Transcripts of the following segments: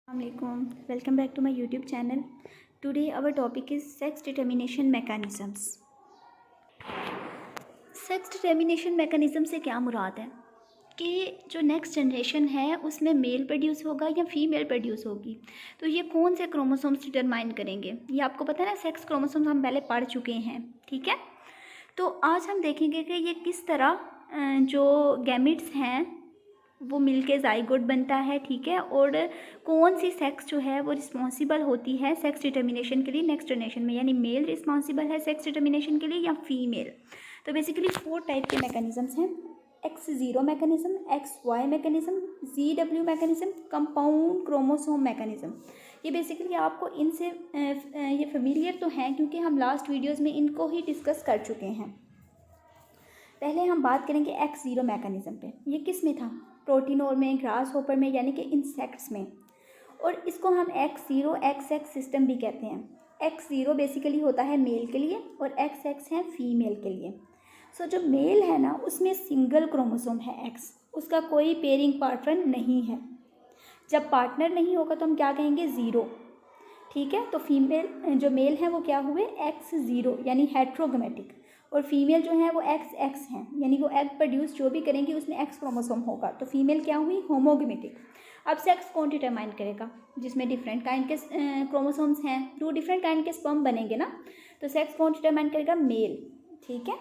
Assalamualaikum. Welcome back to my YouTube channel. Today our topic is sex determination mechanisms. Sex determination mechanism से क्या मुराद है कि जो next generation है उसमें मेल प्रोड्यूस होगा या फीमेल प्रोड्यूस होगी, तो ये कौन से क्रोमोसोम्स डिटरमाइन करेंगे। ये आपको पता है ना, सेक्स क्रोमोसोम्स हम पहले पढ़ चुके हैं, ठीक है। तो आज हम देखेंगे कि ये किस तरह जो गैमिट्स हैं वो मिलके ज़ाइगोट बनता है, ठीक है, और कौन सी सेक्स जो है वो रिस्पॉन्सिबल होती है सेक्स डिटर्मिनेशन के लिए नेक्स्ट जनरेशन में, यानी मेल रिस्पॉन्सिबल है सेक्स डिटर्मिनेशन के लिए या फीमेल। तो बेसिकली 4 टाइप के मैकेनिज़म्स हैं: X0 mechanism, XY mechanism, ZW mechanism, compound chromosome mechanism. ये बेसिकली आपको इनसे ये फेमिलियर तो हैं क्योंकि हम लास्ट वीडियोज़ में इनको ही डिस्कस कर चुके हैं। पहले हम बात करेंगे X0 मैकेनिज़्म पे। ये किस में था? प्रोटीनोर में, ग्रास होपर में, यानी कि इंसेक्ट्स में। और इसको हम X0 XX सिस्टम भी कहते हैं। X0 बेसिकली होता है मेल के लिए और XX है फीमेल के लिए। सो जो मेल है ना, उसमें सिंगल क्रोमोसोम है X, उसका कोई पेयरिंग पार्टनर नहीं है। जब पार्टनर नहीं होगा तो हम क्या कहेंगे? 0, ठीक है। तो फीमेल जो मेल है वो क्या हुए? X0 यानी हेट्रोगमेटिक, और फीमेल जो है वो XX हैं, यानी वो एग प्रोड्यूस जो भी करेंगी उसमें X क्रोमोसोम होगा। तो फीमेल क्या हुई? होमोगेमेटिक। अब सेक्स कौन डिटरमाइन करेगा? जिसमें डिफरेंट काइंड के क्रोमोसोम्स हैं, 2 डिफरेंट काइंड के स्पर्म बनेंगे ना, तो सेक्स कौन डिटरमाइन करेगा? मेल, ठीक है।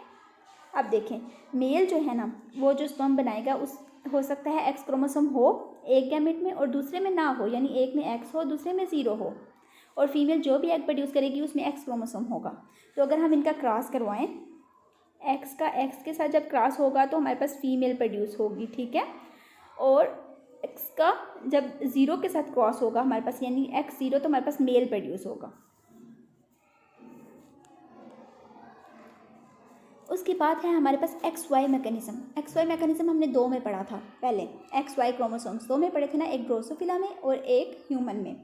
अब देखें, मेल जो है ना, वो जो स्पर्म बनाएगा उस हो सकता है X क्रोमोसोम हो एक गैमेट में और दूसरे में ना हो, यानी एक में X हो दूसरे में 0 हो। और फीमेल जो भी एग प्रोड्यूस करेगी उसमें X क्रोमोसोम होगा। तो अगर हम इनका क्रॉस करवाएं, X का X के साथ जब क्रॉस होगा तो हमारे पास फीमेल प्रोड्यूस होगी, ठीक है। और X का जब 0 के साथ क्रॉस होगा हमारे पास, यानी X0, तो हमारे पास मेल प्रोड्यूस होगा। उसके बाद है हमारे पास XY मैकेनिज़्म। XY मैकेनिज़्म हमने 2 में पढ़ा था पहले। XY क्रोमोसोम्स 2 में पढ़े थे ना, एक ड्रोसोफिला में और एक ह्यूमन में।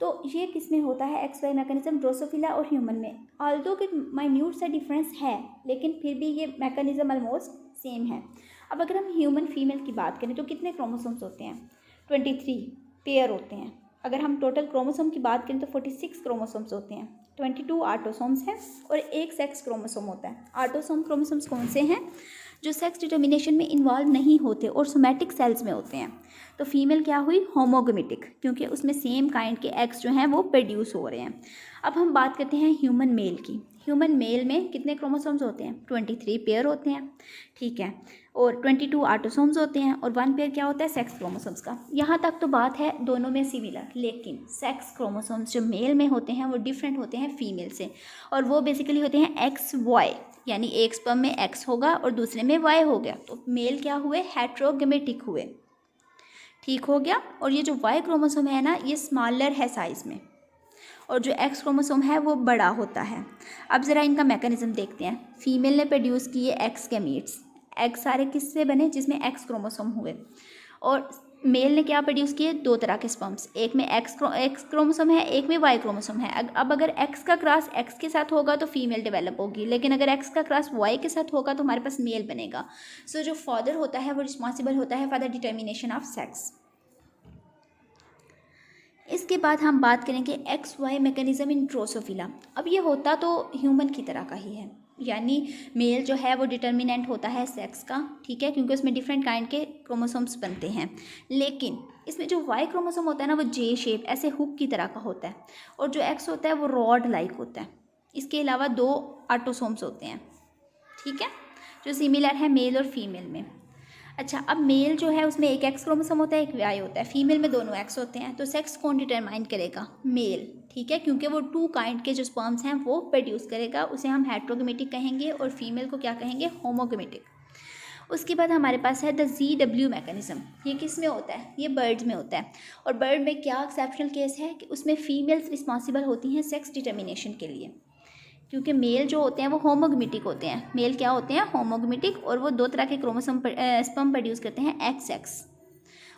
तो ये किस में होता है XY मैकेनिज़्म? ड्रोसोफिला और ह्यूमन में। ऑल्दो कि माइन्यूट सा डिफरेंस है, लेकिन फिर भी ये मैकेनिज़्म ऑलमोस्ट सेम है। अब अगर हम ह्यूमन फीमेल की बात करें तो कितने क्रोमोसोम्स होते हैं? 23 पेयर होते हैं। अगर हम टोटल क्रोमोसोम की बात करें तो 46 क्रोमोसोम्स होते हैं। 22 आटोसोम्स हैं और एक सेक्स क्रोमोसोम होता है। आटोसोम क्रोमोसोम्स कौन से हैं? जो सेक्स डिटर्मिनेशन में इन्वॉल्व नहीं होते और सोमैटिक सेल्स में होते हैं। तो फीमेल क्या हुई? होमोगेमेटिक, क्योंकि उसमें सेम काइंड के एग्स जो हैं वो प्रोड्यूस हो रहे हैं। अब हम बात करते हैं ह्यूमन मेल की। ह्यूमन मेल में कितने क्रोमोसोम्स होते हैं? 23 पेयर होते हैं, ठीक है, और 22 आटोसोम्स होते हैं और 1 पेयर क्या होता है? सेक्स क्रोमोसोम्स का। यहाँ तक तो बात है दोनों में सिमिलर, लेकिन सेक्स क्रोमोसोम्स जो मेल में होते हैं वो डिफरेंट होते हैं फीमेल से, और वो बेसिकली होते हैं XY, यानी एक स्पर्म में X होगा और दूसरे में Y हो गया। तो मेल क्या हुए? हेट्रोगेमेटिक हुए, ठीक हो गया। और ये जो Y क्रोमोसोम है ना, ये स्मॉलर है साइज़ में, और जो X क्रोमोसोम है वो बड़ा होता है। अब ज़रा इनका मैकेनिज़्म देखते हैं। फीमेल ने प्रोड्यूस किए X गैमीट्स, एग सारे किससे बने? जिसमें X क्रोमोसोम हुए। और मेल ने क्या प्रोड्यूस किए? 2 तरह के स्पर्म्स, एक में X क्रोमोसोम है, एक में Y क्रोमोसोम है। अब अगर X का क्रॉस X के साथ होगा तो फीमेल डेवलप होगी, लेकिन अगर X का क्रॉस Y के साथ होगा तो हमारे पास मेल बनेगा। सो जो फादर होता है वो रिस्पॉन्सिबल होता है for the determination of sex. इसके बाद हम बात करेंगे XY मैकेनिज़्म इन ड्रोसोफिला। अब ये होता तो ह्यूमन की तरह का ही है, यानी मेल जो है वो डिटर्मिनेंट होता है सेक्स का, ठीक है, क्योंकि उसमें डिफरेंट काइंड के क्रोमोसोम्स बनते हैं। लेकिन इसमें जो Y क्रोमोसोम होता है ना, वो J शेप, ऐसे हुक की तरह का होता है, और जो X होता है वो रॉड लाइक होता है। इसके अलावा 2 आटोसोम्स होते हैं, ठीक है, जो सिमिलर है मेल और फीमेल में। अच्छा, अब मेल जो है उसमें एक X क्रोमोसोम होता है, एक Y होता है। फीमेल में दोनों X होते हैं। तो सेक्स कौन डिटरमाइन करेगा? मेल, ठीक है, क्योंकि वो 2 काइंड के जो स्पर्म्स हैं वो प्रोड्यूस करेगा, उसे हम हेट्रोगेमेटिक कहेंगे, और फीमेल को क्या कहेंगे? होमोगेमेटिक। उसके बाद हमारे पास है द ZW मैकेनिज़्म। ये किस में होता है? ये बर्ड्स में होता है। और बर्ड में क्या एक्सेप्शनल केस है कि उसमें फीमेल्स रिस्पॉन्सिबल होती हैं सेक्स डिटर्मिनेशन के लिए, क्योंकि मेल जो होते हैं वो होमोगेमेटिक होते हैं। मेल क्या होते हैं? होमोगेमेटिक, और वो 2 तरह के क्रोमोसोम स्पर्म प्रोड्यूस करते हैं, XX।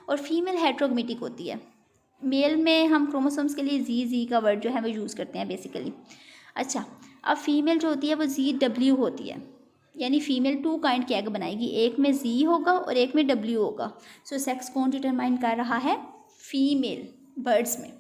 और फीमेल हेट्रोगेमेटिक होती है। मेल में हम क्रोमोसोम्स के लिए जी का वर्ड जो है वो यूज़ करते हैं बेसिकली। अच्छा, अब फीमेल जो होती है वो ZW होती है, यानी फीमेल 2 काइंड के एग बनाएगी, एक में Z होगा और एक में W होगा। सो सेक्स कौन डिटरमाइन कर रहा है? फीमेल, बर्ड्स में।